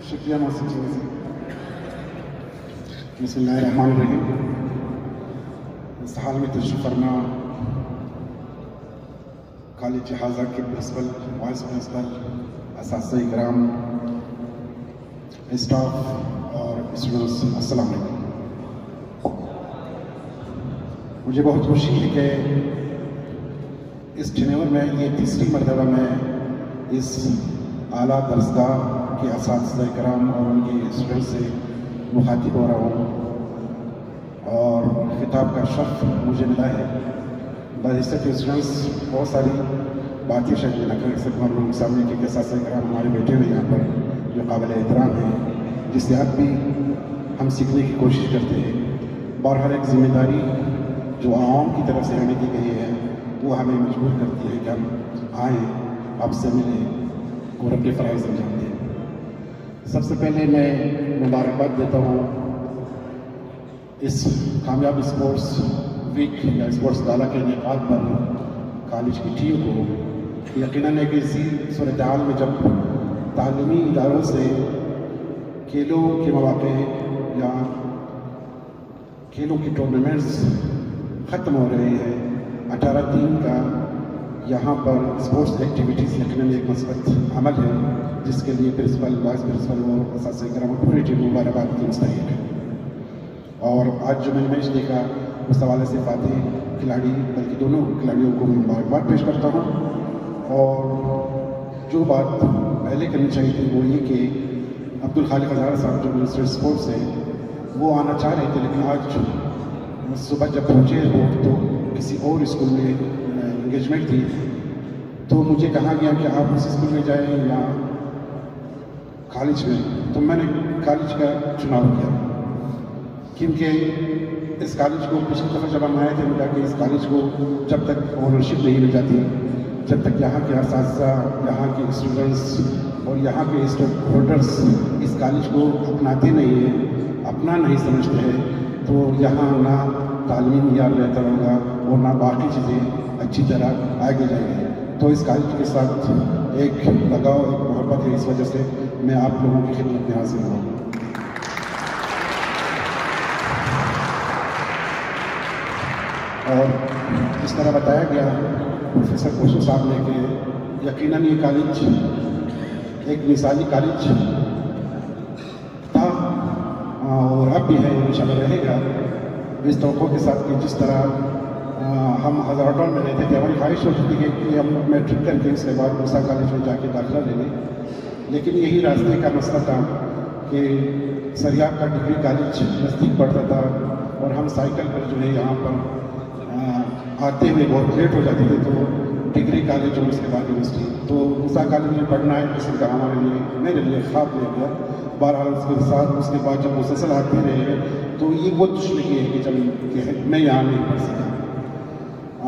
شکریہ محسن جی سے. بسم اللہ الرحمن الرحیم. اس حال میں تشریف فرما کالج حاضہ کے پرنسپل، وائس پرنسپل، اساتذہ کرام، اسٹاف اور اسٹوڈنٹس، السلام علیکم. مجھے بہت خوشی ہے کہ اس ٹینیور میں یہ تیسری مرتبہ میں اس اعلیٰ درجگاہ کے اساتذہ کرام اور ان کے اسٹوڈنٹ سے مخاطب ہو رہا ہوں اور خطاب کا شرف مجھے ملا ہے. بحیثیت اسٹوڈنٹس بہت ساری باتیں شاید میں نہ کر سکوں ہم لوگوں کے سامنے، کیونکہ اساتذہ کرام ہمارے بیٹھے ہوئے یہاں پر جو قابل احترام ہیں، جس سے اب بھی ہم سیکھنے کی کوشش کرتے ہیں. بہرحال ایک ذمہ داری جو عوام کی طرف سے ہمیں دی گئی ہے وہ ہمیں مجبور کرتی ہے کہ ہم آئیں، آپ سے ملیں اور اپنے فرائض انجام دیں. سب سے پہلے میں مبارکباد دیتا ہوں اس کامیاب اسپورٹس ویک یا اسپورٹس گالا کے انعقاد پر کالج کی ٹیم کو. یقیناً ایک ایسی صورتحال میں جب تعلیمی اداروں سے کھیلوں کے مواقع یا کھیلوں کی ٹورنامنٹس ختم ہو رہے ہیں، 18 ٹیم کا یہاں پر اسپورٹس ایکٹیویٹیز یقیناً ایک مثبت عمل ہے، جس کے لیے پرنسپل، وائس پرنسپل اور اساتذہ کرام اور پوری ٹیم مبارکباد کی مستحق ہے. اور آج جو میں نے میچ دیکھا اس حوالے سے فاتح کھلاڑی بلکہ دونوں کھلاڑیوں کو میں مبارکباد پیش کرتا ہوں. اور جو بات پہلے کرنی چاہیے تھی وہ یہ کہ عبدالخالق ہزارہ صاحب جو منسٹر اسپورٹس ہیں وہ آنا چاہ رہے تھے، لیکن آج صبح جب پہنچے وہ تو کسی اور اسکول میں انگیجمنٹ تھی، تو مجھے کہا گیا کہ آپ اس اسکول میں جائیں یا کالج میں. تو میں نے کالج کا چناؤ کیا، کیونکہ اس کالج کو پچھلی دفعہ جب ہم آئے تھے مجھے کہ اس کالج کو جب تک اونرشپ نہیں مل جاتی، جب تک یہاں کے اساتذہ، یہاں کے اسٹوڈنٹس اور یہاں کے اسٹیک ہولڈرس اس کالج کو اپناتے نہیں ہیں، اپنا نہیں سمجھتے ہیں، تو یہاں نہ تعلیمی معیار بہتر ہوگا اور نہ باقی چیزیں اچھی طرح آگے جائیں گی. تو اس کالج کے ساتھ ایک لگاؤ، ایک محبت ہے، اس وجہ سے میں آپ لوگوں کی خدمت میں حاضر ہوں. اور اس طرح بتایا گیا پروفیسر کوشو صاحب نے کہ یقیناً یہ کالج ایک مثالی کالج تھا اور اب بھی ہے، انشاءاللہ رہے گا، اس توقع کے ساتھ کہ جس طرح ہم ہزارٹون میں رہتے تھے، ہماری خواہش ہوتی تھی کہ ہم میٹرک کر کے اس کے بعد موسیٰ کالج میں جا کے داخلہ لے لیں، لیکن یہی راستے کا مسئلہ تھا کہ سریاب کا ڈگری کالج نزدیک پڑتا تھا اور ہم سائیکل پر جو ہے یہاں پر آتے ہوئے بہت لیٹ ہو جاتے تھے. تو ڈگری کالج اور اس کے بعد یونیورسٹی، تو موسیٰ کالج میں پڑھنا ہے کسی کا ہمارے لیے، میرے لیے خواب لے گیا. بہرحال اس کے ساتھ اس کے بعد جب مسلسل آتے رہے تو یہ وہ دشمنی ہے کہ جب میں یہاں نہیں پڑھ سکا.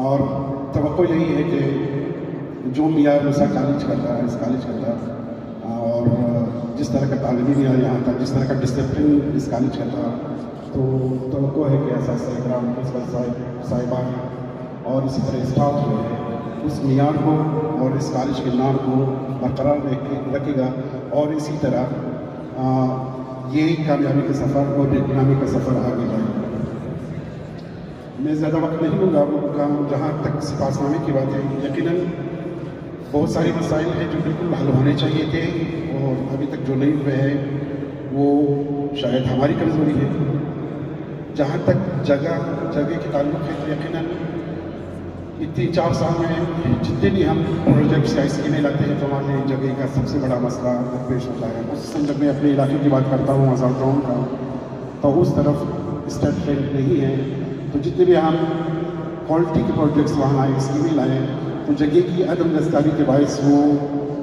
اور توقع یہی ہے کہ جو معیار موسیٰ کالج کا تھا، اس کالج کا تھا، اور جس طرح کا تعلیمی معیار یہاں تھا، جس طرح کا ڈسپلن اس کالج کا تھا، تو توقع ہے کہ اساتذہ کرام، پرنسپل صاحبان اور اسی طرح اسٹاف جو ہے اس معیار کو اور اس کالج کے نام کو برقرار رکھے گا اور اسی طرح یہ کامیابی کا سفر اور نامی کا سفر آگے جائے گا. میں زیادہ وقت نہیں لوں گا. جہاں تک سپاس نامے کی بات ہے، یقیناً بہت سارے مسائل ہیں جو بالکل حل ہونے چاہیے تھے اور ابھی تک جو نہیں ہوئے ہیں وہ شاید ہماری کمزوری ہے. جہاں تک جگہ کے تعلق ہے تو یقیناً ان 3-4 سال میں جتنے بھی ہم پروجیکٹس یا اسکیمیں لاتے ہیں تو ہمارے جگہ کا سب سے بڑا مسئلہ پیش ہوتا ہے. خصوصاً جب میں اپنے علاقے کی بات کرتا ہوں ہزارٹون کا، تو اس طرف اسٹیٹ نہیں ہے، تو جتنے بھی ہم کوالٹی کے پروجیکٹس وہاں آئے، اسکیمیں لائیں، تو جگہ کی عدم دستیابی کے باعث وہ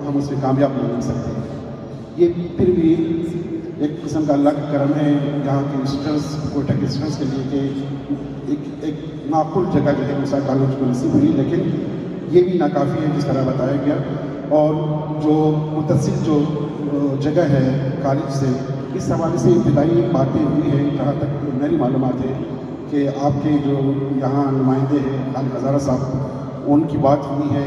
ہم اس میں کامیاب نہیں ہو سکتے. یہ پھر بھی ایک قسم کا اللہ کا کرم ہے یہاں کے اسٹوڈنٹس، کوئٹہ کے اسٹوڈنٹس کے لیے کہ ایک معقول جگہ جو ہے موسیٰ کالج کو نصیب ہوئی، لیکن یہ بھی ناکافی ہے جس طرح بتایا گیا. اور جو متصل جو جگہ ہے کالج سے، اس حوالے سے ابتدائی باتیں ہوئی ہیں جہاں تک میری معلومات ہے کہ آپ کے جو یہاں نمائندے ہیں خالق ہزارہ صاحب، ان کی بات ہوئی ہے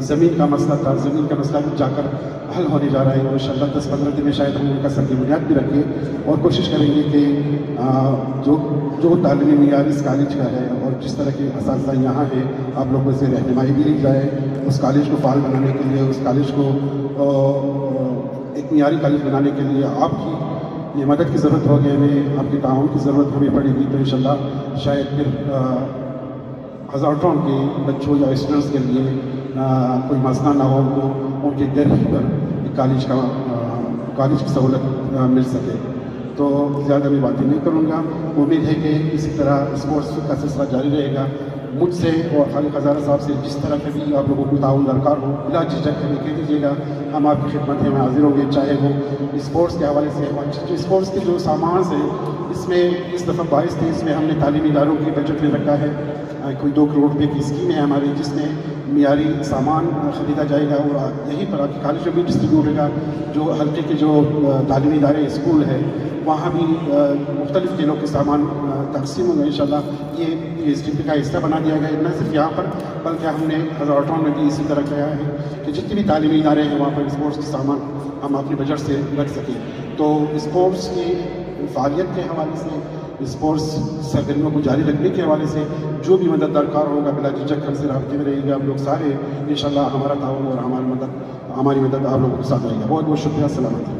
زمین کا مسئلہ تھا، زمین کا مسئلہ بھی جا کر حل ہونے جا رہا ہے، اور انشاءاللہ 10-15 دن میں شاید ہم ان کا سر کی بنیاد بھی رکھیں اور کوشش کریں گے کہ جو تعلیمی معیار اس کالج کا ہے اور جس طرح کے اساتذہ یہاں ہیں آپ لوگوں سے رہنمائی بھی لی جائے، اس کالج کو فعال بنانے کے لیے، اس کالج کو ایک معیاری کالج بنانے کے لیے آپ کی یہ مدد کی ضرورت ہوگی، ہمیں آپ کے تعاون کی ضرورت ہمیں پڑے گی، تو انشاءاللہ شاید پھر ہزاروں کے بچوں یا اسٹوڈنٹس کے لیے کوئی مسئلہ نہ ہو، ان کے گھر ہی پر کالج کی سہولت مل سکے۔ تو زیادہ میں باتیں نہیں کروں گا، امید ہے کہ اسی طرح اسپورٹس کا سلسلہ جاری رہے گا۔ مجھ سے اور خالد ہزارہ صاحب سے جس طرح کے بھی آپ لوگوں کو تعاون درکار ہو، بلا جھجک ہمیں کہہ دیجیے گا، ہم آپ کی خدمت میں حاضر ہوں گے، چاہے وہ اسپورٹس کے حوالے سے جو اسپورٹس کے جو سامان ہیں، اس میں اس دفعہ 22-23 میں ہم نے تعلیمی اداروں کی بجٹ میں رکھا ہے، کوئی 2 کروڑ روپے کی اسکیم ہے ہماری، جس میں معیاری سامان خریدا جائے گا اور یہیں پر آپ کے کالج میں بھی ڈسٹریبیوٹ ہوگا۔ جو حلقے کے جو تعلیمی ادارے اسکول ہے وہاں بھی مختلف کھیلوں کے سامان تقسیم ہوں گے انشاءاللہ۔ یہ اس ڈی پی کا حصہ بنا دیا گیا ہے، نہ صرف یہاں پر بلکہ ہم نے ہزاروں میں بھی اسی طرح کیا ہے کہ جتنے بھی تعلیمی ادارے ہیں وہاں پر اسپورٹس کے سامان ہم اپنے بجٹ سے رکھ سکیں۔ تو اسپورٹس کی فعالیت کے حوالے سے، اسپورٹس سرگرمیوں کو جاری رکھنے کے حوالے سے جو بھی مدد درکار ہوگا بلا جھجک ہم سے رابطے میں رہیے گا، آپ لوگ سارے انشاءاللہ ہمارا تعاون اور ہماری مدد آپ لوگوں کے ساتھ رہے گا۔ بہت بہت شکریہ، السلام علیکم۔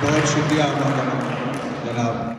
بہت شکریہ محترم جناب